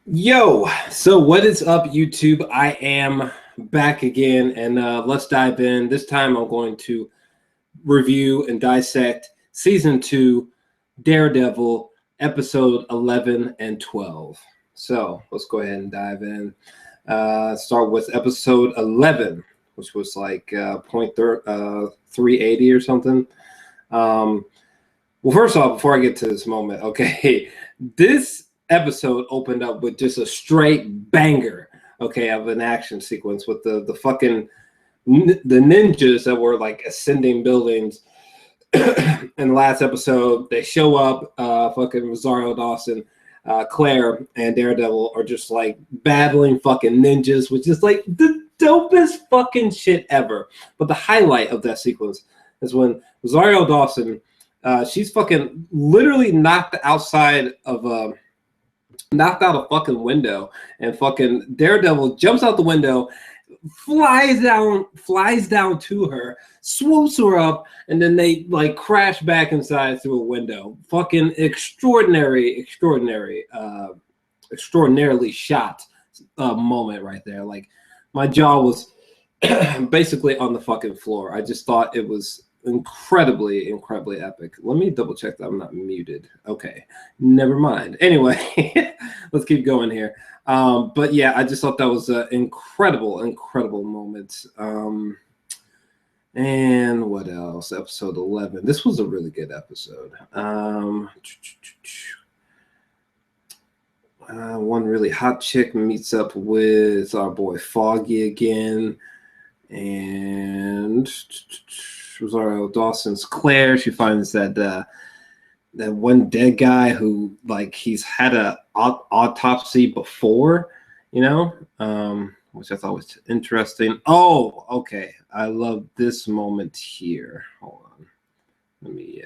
Yo, so what is up, YouTube? I am back again, and let's dive in. This time I'm going to review and dissect Season 2, Daredevil, Episode 11 and 12. So let's go ahead and dive in. Start with Episode 11, which was like 380 or something. Well, first off, before I get to this moment, okay, this episode opened up with just a straight banger, okay, of an action sequence with the fucking the ninjas that were like ascending buildings. In the last episode, they show up, fucking Rosario Dawson, Claire, and Daredevil are just like battling fucking ninjas, which is like the dopest fucking shit ever. But the highlight of that sequence is when Rosario Dawson, she's fucking literally knocked outside of knocked out a fucking window, and fucking Daredevil jumps out the window, flies down to her, swoops her up, and then they like crash back inside through a window. Fucking extraordinarily shot moment right there. Like my jaw was basically on the fucking floor. I just thought it was incredibly epic. Let me double check that I'm not muted. Okay, never mind. Anyway, let's keep going here. But yeah, I just thought that was an incredible moment. And what else? Episode 11. This was a really good episode. One really hot chick meets up with our boy Foggy again, and Rosario Dawson's Claire. She finds that that one dead guy who like he's had a autopsy before, you know, which I thought was interesting. Oh, okay. I love this moment here. Hold on. Let me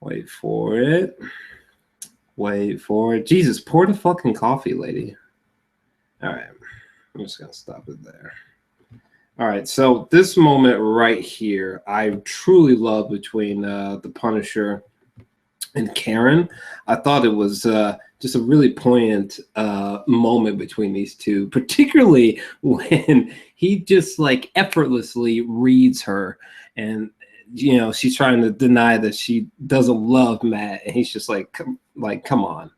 wait for it. Wait for it. Jesus, pour the fucking coffee, lady. All right. I'm just going to stop it there. All right, so this moment right here, I truly love between the Punisher and Karen. I thought it was just a really poignant moment between these two, particularly when he just like effortlessly reads her, and you know she's trying to deny that she doesn't love Matt, and he's just like come on,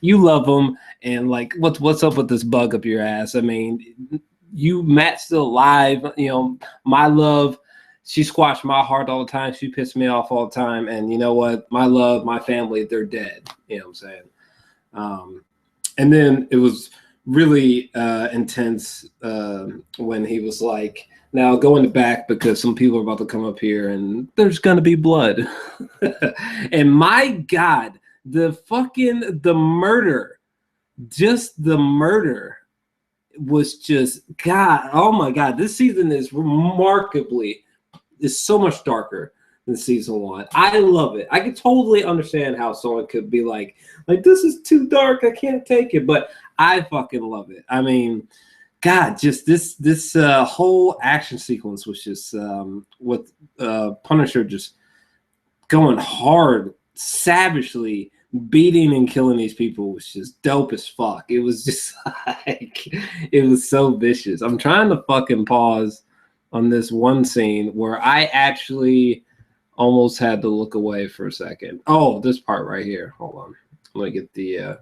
you love him, and like what's up with this bug up your ass? I mean, Matt's still alive, you know, my love, she squashed my heart all the time, she pissed me off all the time, and you know what, my love, my family, they're dead, you know what I'm saying? And then it was really intense when he was like, now go in the back because some people are about to come up here and there's gonna be blood. And my God, the murder, just the murder was just, God, oh my God, this season is so much darker than season 1. I love it. I can totally understand how someone could be like this is too dark, I can't take it, but I fucking love it. I mean, God, just this whole action sequence was just with Punisher just going hard, savagely beating and killing these people was just dope as fuck. It was just like, it was so vicious. I'm trying to fucking pause on this one scene where I actually almost had to look away for a second. Oh, this part right here. Hold on. Let me get the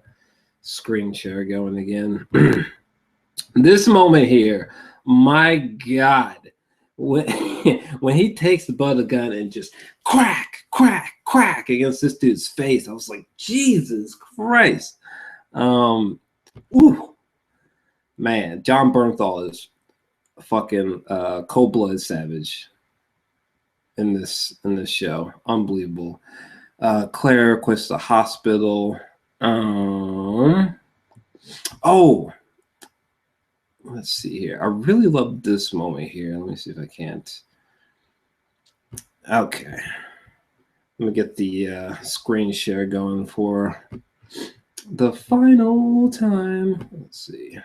screen share going again. This moment here, my God, when he takes the butt of the gun and just crack against this dude's face, I was like, Jesus Christ. Ooh, man, John Bernthal is a fucking cold-blooded savage in this show. Unbelievable. Claire quits the hospital. Oh, let's see here. I really love this moment here. Let me see if I can't. Okay. Let me get the screen share going for the final time. Let's see.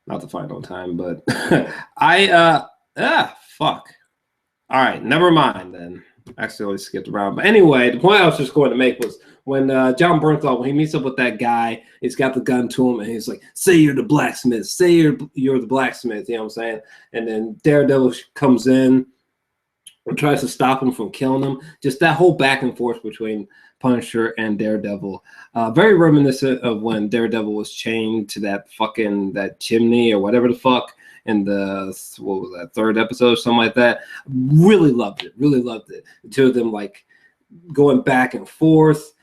Not the final time, but fuck. All right, never mind then. accidentally skipped around. But anyway, the point I was just going to make was when John Bernthal, when he meets up with that guy, he's got the gun to him, and he's like, say you're the blacksmith. Say you're the blacksmith. You know what I'm saying? And then Daredevil comes in and tries to stop him from killing him. Just that whole back and forth between Punisher and Daredevil. Very reminiscent of when Daredevil was chained to that chimney or whatever the fuck in the, what was that, third episode or something like that. Really loved it. The two of them like going back and forth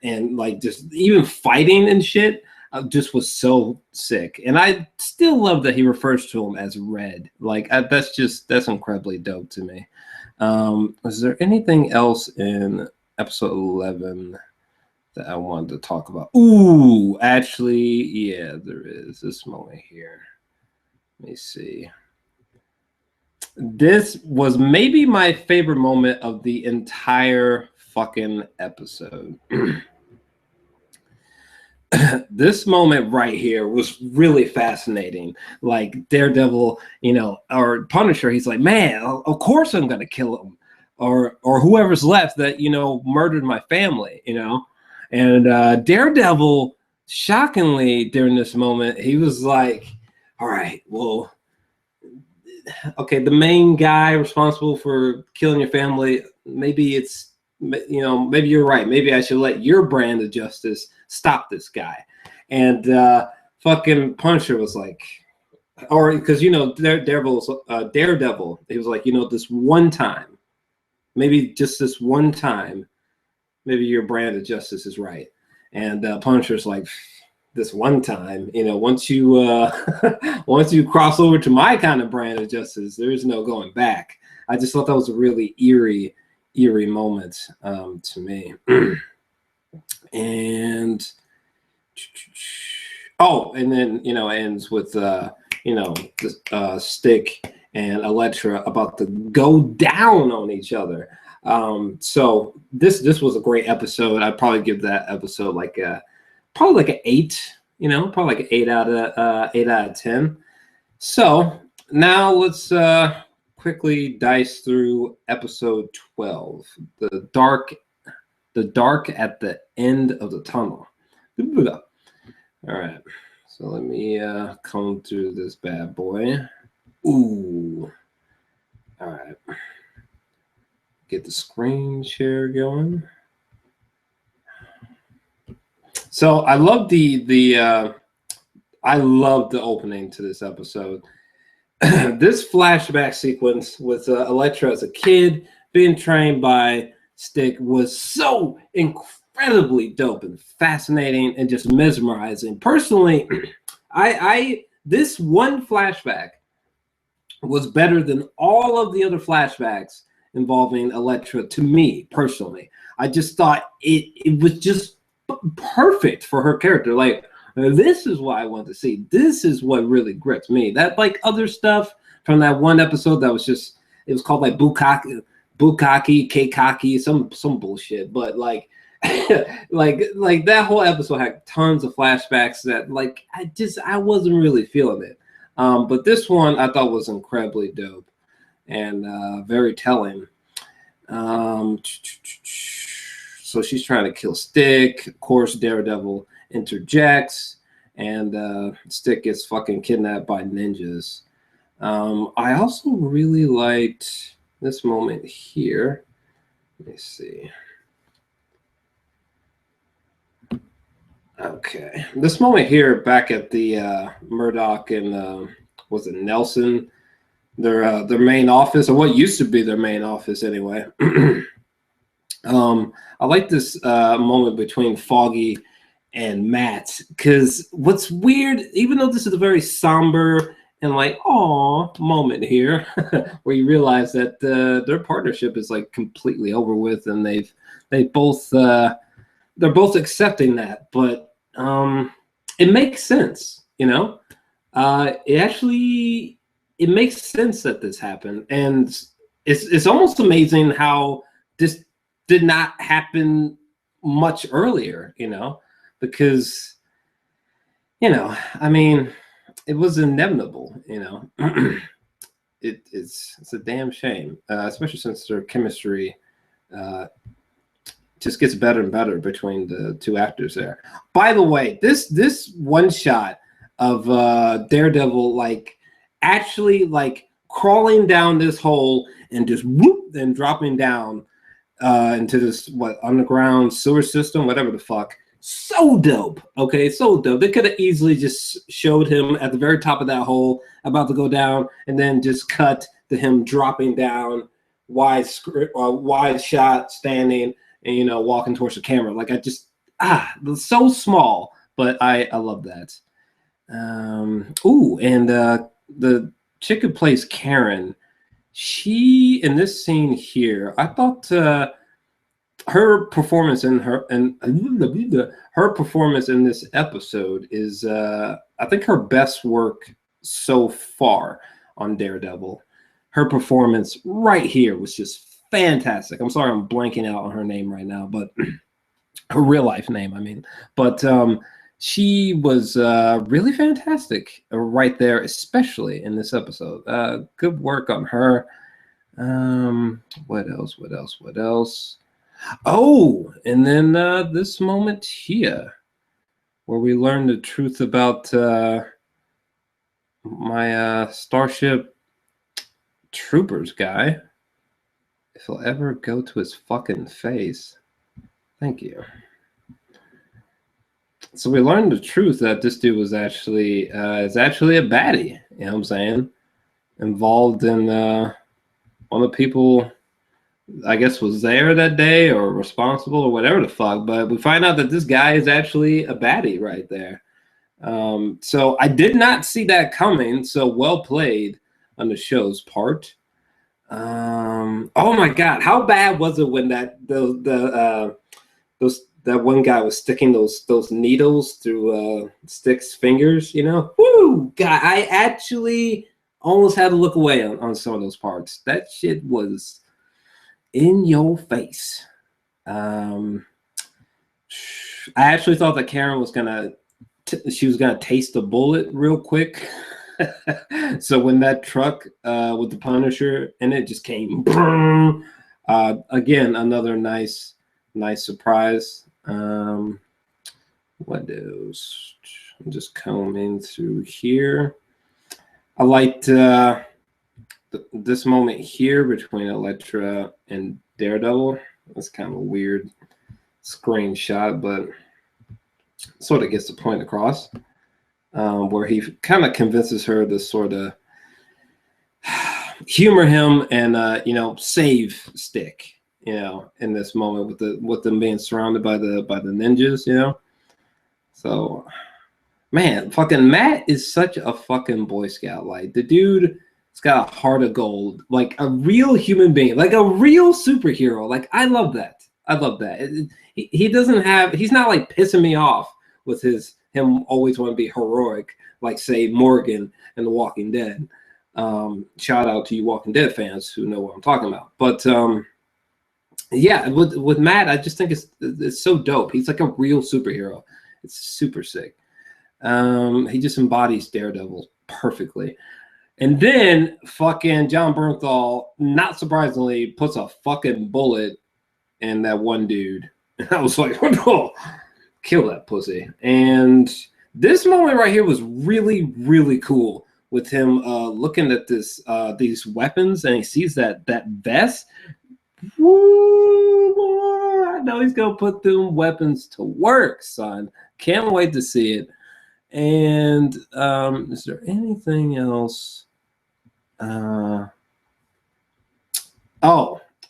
and like just even fighting and shit. Just was so sick. And I still love that he refers to him as Red. Like that's incredibly dope to me. Is there anything else in episode 11 that I wanted to talk about? Ooh, actually, yeah, there is this moment here. Let me see. This was maybe my favorite moment of the entire fucking episode. This moment right here was really fascinating. Like Daredevil, or Punisher, he's like, man, of course I'm gonna kill him, or whoever's left that murdered my family, And Daredevil, shockingly, during this moment, he was like, all right, well, okay, the main guy responsible for killing your family, maybe maybe you're right. Maybe I should let your brand of justice stop this guy. And fucking Punisher was like, or because Daredevil, he was like, this one time, maybe just this one time, maybe your brand of justice is right. And Punisher's like, this one time, once you once you cross over to my kind of brand of justice, there is no going back. I just thought that was a really eerie moment to me. And and then ends with Stick and Elektra about to go down on each other. So this was a great episode. I'd probably give that episode probably like an 8, probably like an 8 out of 10. So now let's quickly dice through episode 12, the dark at the end of the tunnel. All right, so let me comb through this bad boy. Ooh, all right, get the screen share going. So I love the opening to this episode. This flashback sequence with Elektra as a kid being trained by Stick was so incredibly dope and fascinating and just mesmerizing. Personally, I this one flashback was better than all of the other flashbacks involving Elektra to me personally. I just thought it was just perfect for her character. Like, this is what I want to see. This is what really grips me. That like other stuff from that one episode that was just, it was called like Bukaki, Keikaki, some bullshit. But like like that whole episode had tons of flashbacks that like I wasn't really feeling it. But this one I thought was incredibly dope and very telling. So she's trying to kill Stick. Of course, Daredevil interjects, and Stick gets fucking kidnapped by ninjas. I also really liked this moment here. Let me see. Okay, this moment here back at the Murdoch and was it Nelson, their main office, or what used to be their main office anyway. I like this moment between Foggy and Matt, because what's weird, even though this is a very somber and like aw moment here, where you realize that their partnership is like completely over with, and they're both accepting that, but it makes sense, it makes sense that this happened, and it's almost amazing how this did not happen much earlier, because I mean, it was inevitable, it's a damn shame, especially since their chemistry just gets better and better between the two actors there. By the way, this one shot of Daredevil like actually like crawling down this hole and just whoop and dropping down into this underground sewer system, whatever the fuck. So dope. Okay, so dope. They could have easily just showed him at the very top of that hole, about to go down, and then just cut to him dropping down, wide shot, standing, and walking towards the camera. Like so small, but I love that. And the chick who plays Karen, she in this scene here, I thought her performance in her performance in this episode is I think her best work so far on Daredevil. Her performance right here was just fantastic. I'm sorry I'm blanking out on her name right now, but her real life name, I mean. But she was really fantastic right there, especially in this episode. Good work on her. What else? Oh, and then this moment here where we learn the truth about my Starship Troopers guy. If he'll ever go to his fucking face. Thank you. So we learned the truth that this dude was actually a baddie. You know what I'm saying? Involved in one of the people, I guess, was there that day or responsible or whatever the fuck. But we find out that this guy is actually a baddie right there. So I did not see that coming. So well played on the show's part. Oh my God, how bad was it when that one guy was sticking those needles through Stick's fingers? Woo! God, I actually almost had to look away on some of those parts. That shit was in your face. I actually thought that Karen was gonna taste the bullet real quick. So when that truck with the Punisher in it just came, again, another nice surprise. What else? I'm just combing through here. I liked this moment here between Elektra and Daredevil. It's kind of a weird screenshot, but sort of gets the point across. Where he kind of convinces her to sort of humor him and save Stick, in this moment with them being surrounded by the ninjas, So, man, fucking Matt is such a fucking Boy Scout. Like, the dude has got a heart of gold, like a real human being, like a real superhero. Like, I love that. He's not like pissing me off with him always want to be heroic, like say Morgan in The Walking Dead. Shout out to you Walking Dead fans who know what I'm talking about. But yeah, with Matt, I just think it's so dope. He's like a real superhero. It's super sick. He just embodies Daredevil perfectly. And then fucking John Bernthal, not surprisingly, puts a fucking bullet in that one dude. And I was like, oh, kill that pussy. And this moment right here was really, really cool with him looking at these weapons, and he sees that vest. Woo, boy, I know he's gonna put them weapons to work, son. Can't wait to see it. And is there anything else?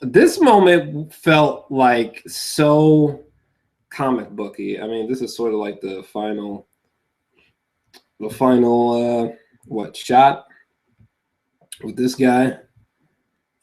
This moment felt like so comic booky. I mean, this is sort of like the final shot with this guy.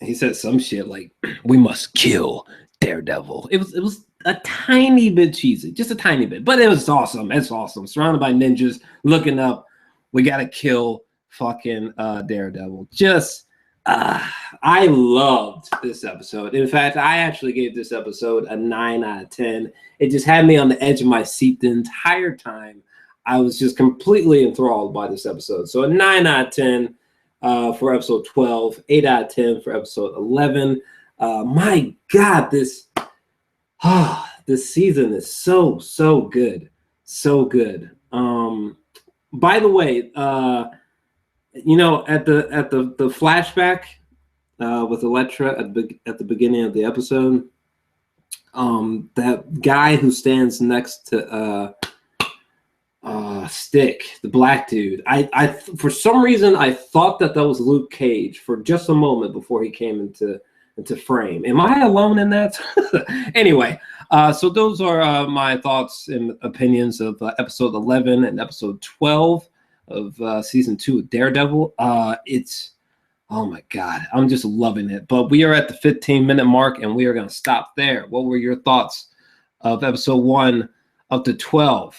He said some shit like, "We must kill Daredevil." It was a tiny bit cheesy, just a tiny bit, but it was awesome. It's awesome. Surrounded by ninjas, looking up. We gotta kill fucking Daredevil. Just I loved this episode. In fact, I actually gave this episode a 9 out of 10. It just had me on the edge of my seat the entire time. I was just completely enthralled by this episode. So a 9 out of 10. for episode 12, 8 out of 10 for episode 11. My God, this season is so good. So good. By the way, you know, at the flashback with Elektra at the beginning of the episode, that guy who stands next to Stick, the black dude, I for some reason I thought that was Luke Cage for just a moment before he came into frame. Am I alone in that? Anyway, so those are my thoughts and opinions of episode 11 and episode 12 of season 2 of Daredevil. It's, oh my God, I'm just loving it. But we are at the 15-minute mark, and we are going to stop there. What were your thoughts of episode 1 up to 12?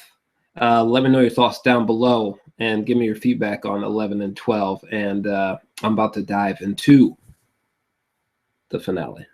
Let me know your thoughts down below, and give me your feedback on 11 and 12. And I'm about to dive into the finale.